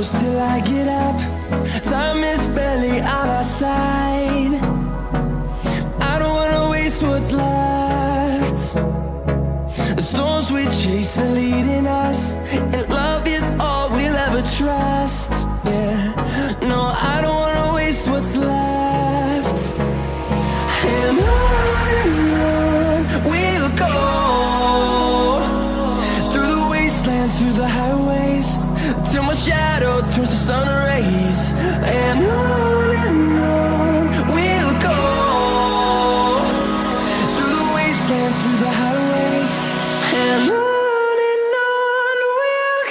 close till I get up. Time is barely on our side. I don't wanna waste what's left. The storms we chase are leading us, and love is all we'll ever trust. Yeah, no, I don't wanna waste what's left. And on we'll go, through the wastelands, through the highways, till my shadow turns to sun rays. And on we'll go, through the wastelands, through the highways, and on we'll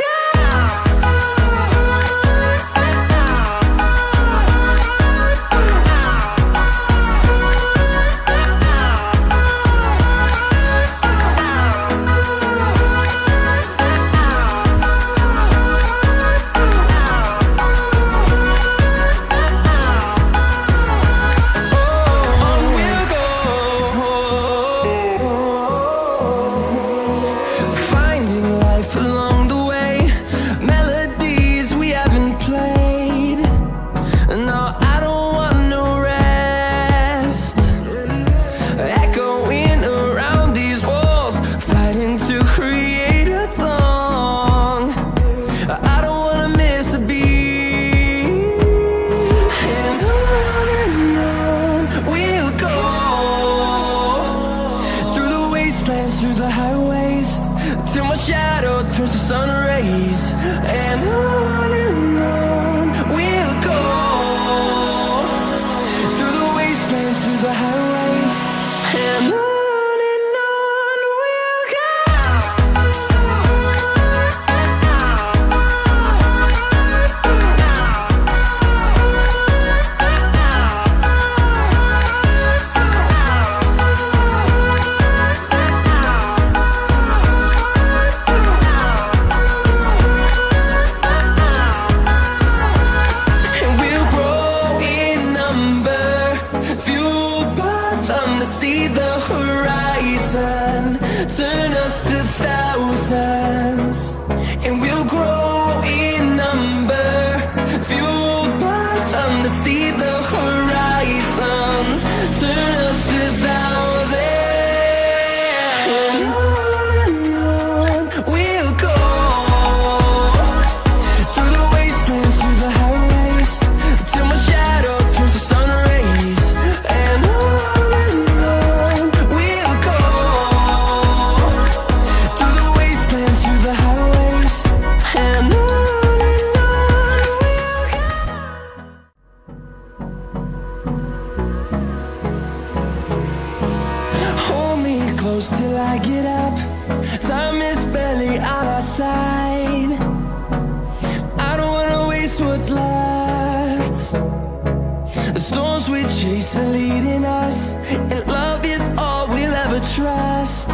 go. Through the highways, till my shadow turns to sun rays. And on we'll go, through the wastelands, through the highways, and on we'll go. See the horizon, turn us to thousands, and we'll grow in number, fueled by them. To see the horizon, turn us to thousands, and on we'll go, through the wastelands, through the highways, till my shadow turns to sun rays. And close till I get up. Time is barely on our side. I don't wanna waste what's left. The storms we chase are leading us, and love is all we'll ever trust.